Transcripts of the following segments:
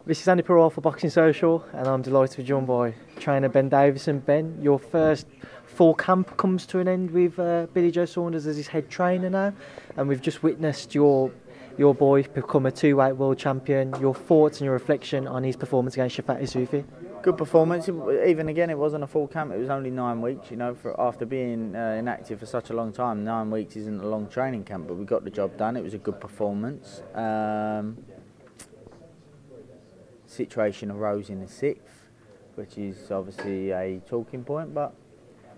This is Andy Purewal for Boxing Social, and I'm delighted to be joined by trainer Ben Davison. Ben, your first full camp comes to an end with Billy Joe Saunders as his head trainer now, and we've just witnessed your boy become a two-weight world champion. Your thoughts and your reflection on his performance against Shefat Isufi? Good performance. Even again, it wasn't a full camp. It was only 9 weeks. You know, after being inactive for such a long time, 9 weeks isn't a long training camp. But we got the job done. It was a good performance. Situation arose in the 6th, which is obviously a talking point. But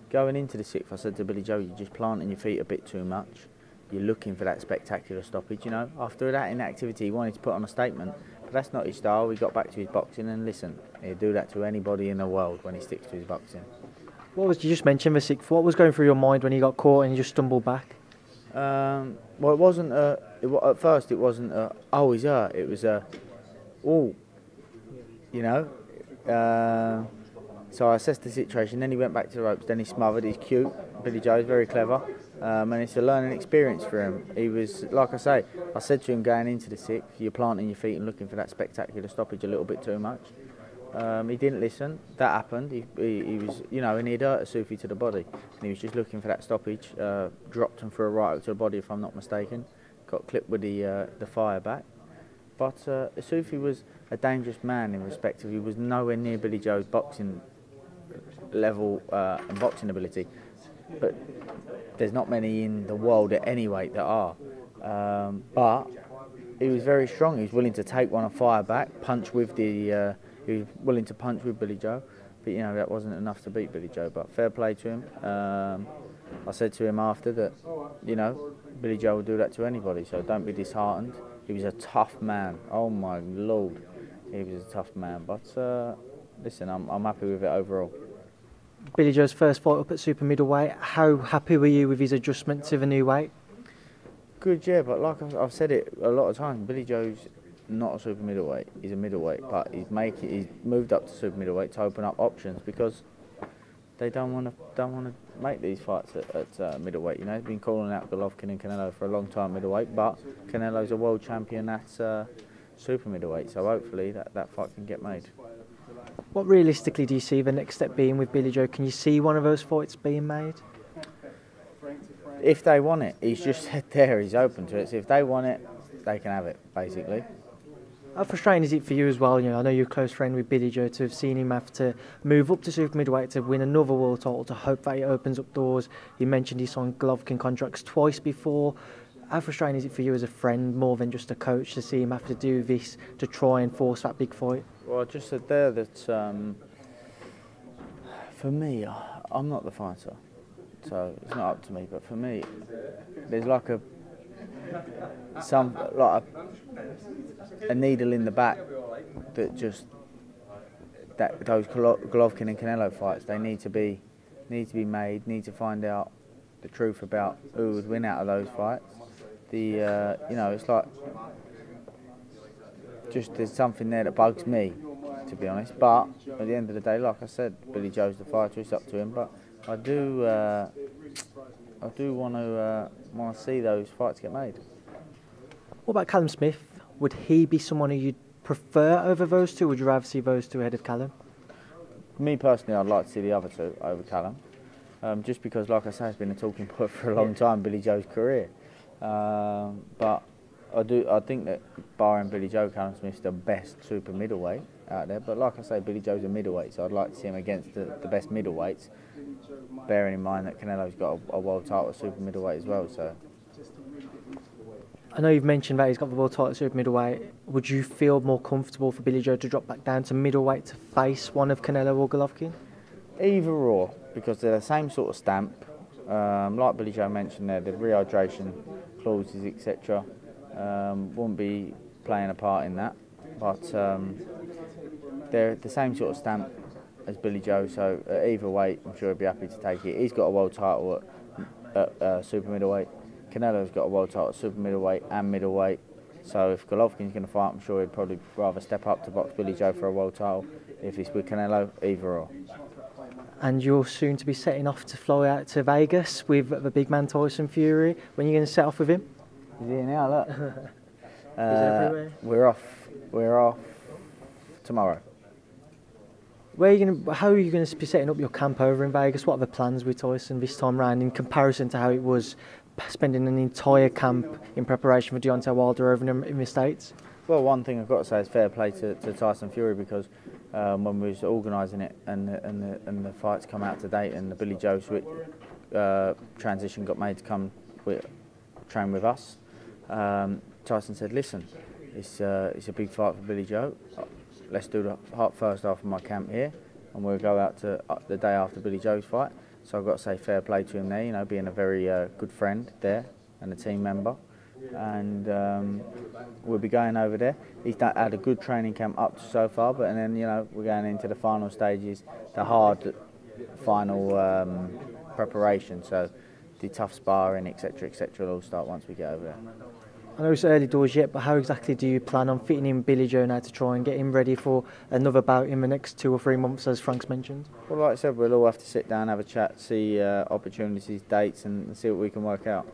going into the 6th, I said to Billy Joe, "You're just planting your feet a bit too much. You're looking for that spectacular stoppage." You know, after that inactivity, he wanted to put on a statement. That's not his style. He got back to his boxing, and listen, he'll do that to anybody in the world when he sticks to his boxing. What was you just mentioned the 6th? What was going through your mind when he got caught and he just stumbled back? Well, it wasn't. At first, it wasn't. Oh, he's hurt. It was oh, you know. So I assessed the situation. Then he went back to the ropes. Then he smothered. He's cute. Billy Joe's very clever. And it's a learning experience for him. He was, like I say, I said to him going into the 6th, you're planting your feet and looking for that spectacular stoppage a little bit too much. He didn't listen. That happened. He was, you know, and he'd hurt Isufi to the body. And he was just looking for that stoppage. Dropped him for a right hook to the body, if I'm not mistaken. Got clipped with the fire back. But Isufi was a dangerous man in respect of he was nowhere near Billy Joe's boxing level and boxing ability. But there's not many in the world at any weight that are. But he was very strong. He was willing to take one and fire back, punch with the. He was willing to punch with Billy Joe, but you know that wasn't enough to beat Billy Joe. But fair play to him. I said to him after that, you know, Billy Joe will do that to anybody. So don't be disheartened. He was a tough man. Oh my lord, he was a tough man. But listen, I'm happy with it overall. Billy Joe's first fight up at super middleweight. How happy were you with his adjustment to the new weight? Good, yeah, but like I've said it a lot of times, Billy Joe's not a super middleweight. He's a middleweight, but he's moved up to super middleweight to open up options because they don't want to make these fights at middleweight. You know, he's been calling out Golovkin and Canelo for a long time middleweight, but Canelo's a world champion at super middleweight, so hopefully that fight can get made. What realistically do you see the next step being with Billy Joe? Can you see one of those fights being made? If they want it, he's just said there he's open to it. So if they want it, they can have it, basically. How frustrating is it for you as well? You know, I know you're a close friend with Billy Joe, to have seen him have to move up to super middleweight to win another world title, to hope that it opens up doors. He mentioned he signed Golovkin contracts twice before. How frustrating is it for you as a friend, more than just a coach, to see him have to do this to try and force that big fight? Well, I just said there that for me, I'm not the fighter, so it's not up to me. But for me, there's like a needle in the back that just those Golovkin and Canelo fights, they need to be made. Need to find out the truth about who would win out of those fights. You know, it's like just there's something there that bugs me, to be honest. But at the end of the day, like I said, Billy Joe's the fighter. It's up to him. But I do want to see those fights get made. What about Callum Smith? Would he be someone who you'd prefer over those two? Would you rather see those two ahead of Callum? Me personally, I'd like to see the other two over Callum, just because, like I say, it's been a talking point for a long time, Billy Joe's career. But I think that barring Billy Joe, Callum Smith's the best super middleweight out there. But like I say, Billy Joe's a middleweight, so I'd like to see him against the best middleweights. Bearing in mind that Canelo's got a world title at super middleweight as well. So I know you've mentioned that he's got the world title at super middleweight. Would you feel more comfortable for Billy Joe to drop back down to middleweight to face one of Canelo or Golovkin? Either or, because they're the same sort of stamp. Like Billy Joe mentioned there, the rehydration clauses, etc., won't be playing a part in that. But they're the same sort of stamp as Billy Joe, so at either weight, I'm sure he'd be happy to take it. He's got a world title at super middleweight. Canelo's got a world title at super middleweight and middleweight. So if Golovkin's going to fight, I'm sure he'd probably rather step up to box Billy Joe for a world title. If it's with Canelo, either or. And you're soon to be setting off to fly out to Vegas with the big man Tyson Fury. When are you going to set off with him? He's here now, look. Is it everywhere? We're off tomorrow. How are you going to be setting up your camp over in Vegas? What are the plans with Tyson this time round in comparison to how it was spending an entire camp in preparation for Deontay Wilder over in the States? Well, one thing I've got to say is fair play to Tyson Fury, because when we was organising it and the fights come out to date and the Billy Joe transition got made to come train with us, Tyson said, listen, it's a big fight for Billy Joe. Let's do the first half of my camp here, and we'll go out to the day after Billy Joe's fight. So I've got to say fair play to him there, you know, being a very good friend there and a team member. And we'll be going over there. He's had a good training camp up to so far, but then, you know, we're going into the final stages, the hard final preparation. So the tough sparring, etc., will all start once we get over there. I know it's early doors yet, but how exactly do you plan on fitting in Billy Joe now to try and get him ready for another bout in the next 2 or 3 months, as Frank's mentioned? Well, like I said, we'll all have to sit down, have a chat, see opportunities, dates, and see what we can work out.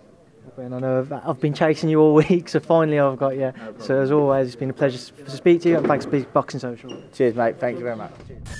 And I know I've been chasing you all week, so finally I've got you. So as always, it's been a pleasure to speak to you, and thanks for Boxing Social. Cheers, mate. Thank you very much. Cheers.